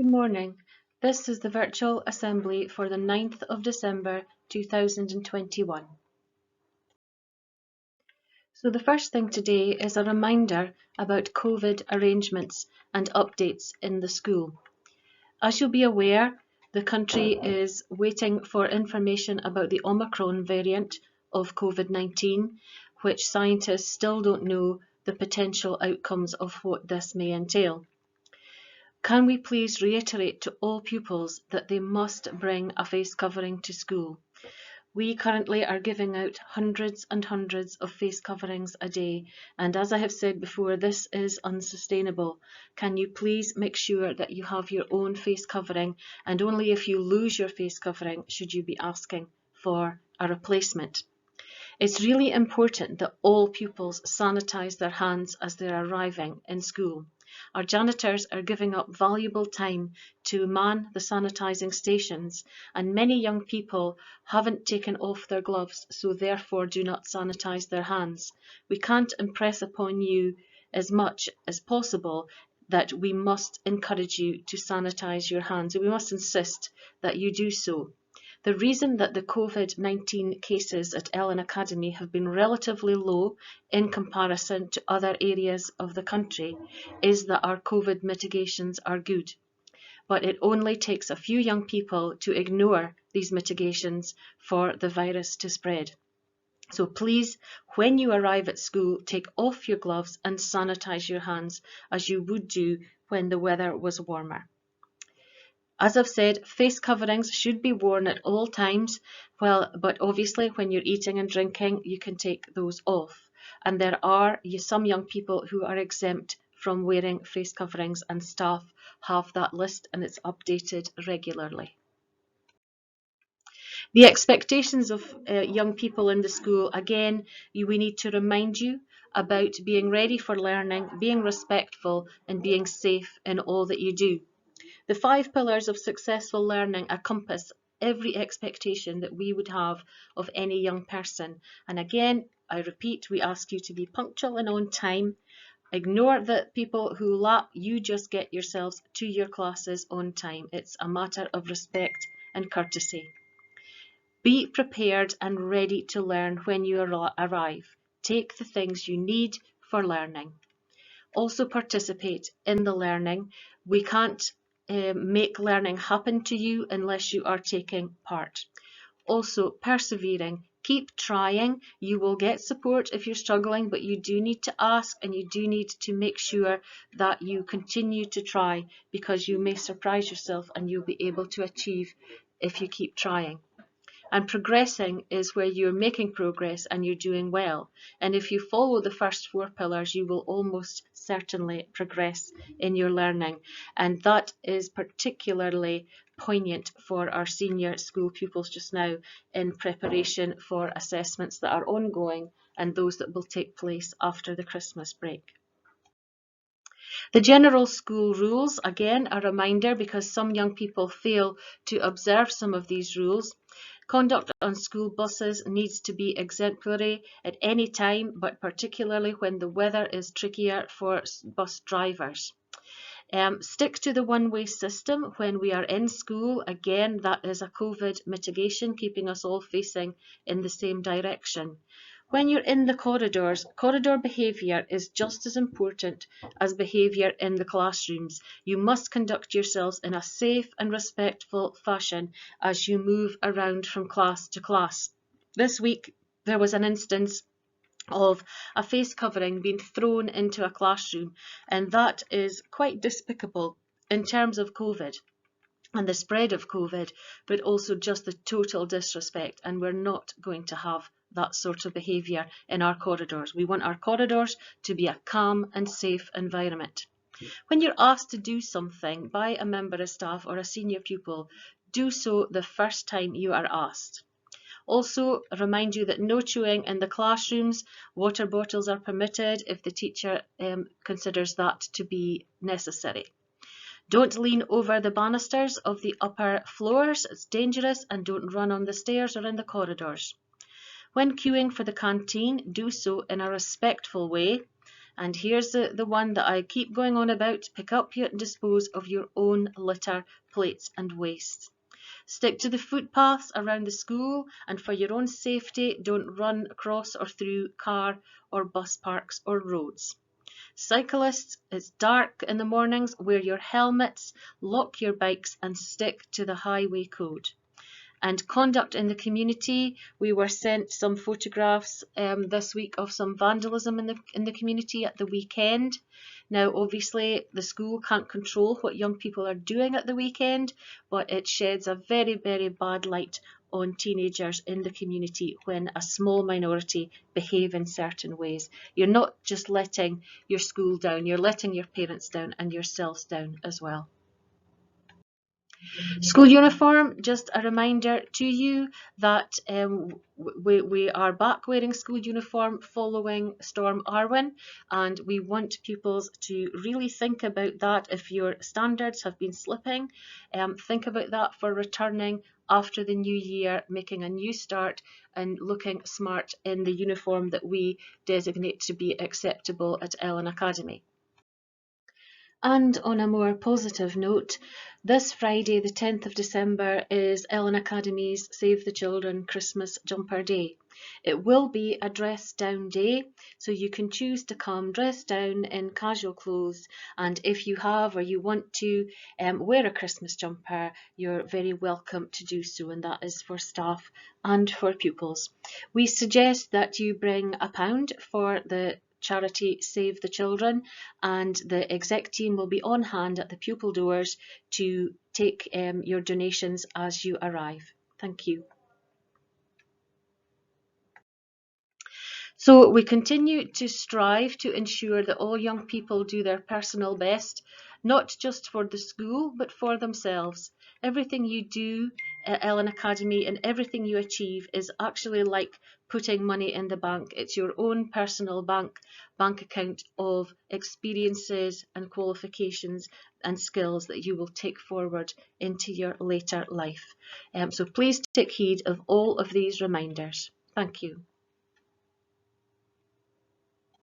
Good morning. This is the virtual assembly for the 9th of December 2021. So the first thing today is a reminder about COVID arrangements and updates in the school. As you'll be aware, the country is waiting for information about the Omicron variant of COVID-19, which scientists still don't know the potential outcomes of what this may entail. Can we please reiterate to all pupils that they must bring a face covering to school? We currently are giving out hundreds and hundreds of face coverings a day, and as I have said before, this is unsustainable. Can you please make sure that you have your own face covering, and only if you lose your face covering should you be asking for a replacement. It's really important that all pupils sanitise their hands as they're arriving in school. Our janitors are giving up valuable time to man the sanitising stations, and many young people haven't taken off their gloves, so therefore do not sanitise their hands. We can't impress upon you as much as possible that we must encourage you to sanitise your hands. We must insist that you do so. The reason that the COVID-19 cases at Ellon Academy have been relatively low in comparison to other areas of the country is that our COVID mitigations are good. But it only takes a few young people to ignore these mitigations for the virus to spread. So please, when you arrive at school, take off your gloves and sanitise your hands as you would do when the weather was warmer. As I've said, face coverings should be worn at all times, but obviously when you're eating and drinking, you can take those off. And there are some young people who are exempt from wearing face coverings, and staff have that list and it's updated regularly. The expectations of young people in the school, again, we need to remind you about being ready for learning, being respectful and being safe in all that you do. The 5 pillars of successful learning encompass every expectation that we would have of any young person. And again, I repeat, we ask you to be punctual and on time. Ignore the people who lap. You just get yourselves to your classes on time. It's a matter of respect and courtesy. Be prepared and ready to learn when you arrive. Take the things you need for learning. Also participate in the learning. We can't make learning happen to you unless you are taking part. Also persevering, keep trying. You will get support if you're struggling, but you do need to ask and you do need to make sure that you continue to try, because you may surprise yourself and you'll be able to achieve if you keep trying. And progressing is where you're making progress and you're doing well. And if you follow the first 4 pillars, you will almost certainly progress in your learning. And that is particularly poignant for our senior school pupils just now in preparation for assessments that are ongoing and those that will take place after the Christmas break. The general school rules, again, a reminder because some young people fail to observe some of these rules. Conduct on school buses needs to be exemplary at any time, but particularly when the weather is trickier for bus drivers. Stick to the one-way system when we are in school. Again, that is a COVID mitigation, keeping us all facing in the same direction. When you're in the corridors, corridor behaviour is just as important as behaviour in the classrooms. You must conduct yourselves in a safe and respectful fashion as you move around from class to class. This week there was an instance of a face covering being thrown into a classroom, and that is quite despicable in terms of COVID and the spread of COVID, but also just the total disrespect, and we're not going to have that sort of behaviour in our corridors. We want our corridors to be a calm and safe environment. When you're asked to do something by a member of staff or a senior pupil, do so the first time you are asked. Also, remind you that no chewing in the classrooms. Water bottles are permitted if the teacher considers that to be necessary. Don't lean over the banisters of the upper floors, it's dangerous, and don't run on the stairs or in the corridors. When queuing for the canteen, do so in a respectful way. And here's the one that I keep going on about: pick up and dispose of your own litter, plates and waste. Stick to the footpaths around the school, and for your own safety, don't run across or through car or bus parks or roads. Cyclists, it's dark in the mornings, wear your helmets, lock your bikes and stick to the highway code. And conduct in the community, we were sent some photographs this week of some vandalism in the community at the weekend. Now obviously the school can't control what young people are doing at the weekend, but it sheds a very, very bad light on teenagers in the community when a small minority behave in certain ways. You're not just letting your school down, you're letting your parents down and yourselves down as well. School uniform, just a reminder to you that we are back wearing school uniform following Storm Arwen, and we want pupils to really think about that. If your standards have been slipping, think about that for returning after the new year, making a new start and looking smart in the uniform that we designate to be acceptable at Ellon Academy. And on a more positive note, this Friday, the 10th of December, is Ellon Academy's Save the Children Christmas Jumper Day. It will be a dress down day, so you can choose to come dressed down in casual clothes, and if you have or you want to wear a Christmas jumper, you're very welcome to do so, and that is for staff and for pupils. We suggest that you bring £1 for the charity Save the Children, and the exec team will be on hand at the pupil doors to take your donations as you arrive. Thank you. So we continue to strive to ensure that all young people do their personal best, not just for the school, but for themselves. Everything you do at Ellon Academy and everything you achieve is actually like putting money in the bank. It's your own personal bank account of experiences and qualifications and skills that you will take forward into your later life. So please take heed of all of these reminders. Thank you.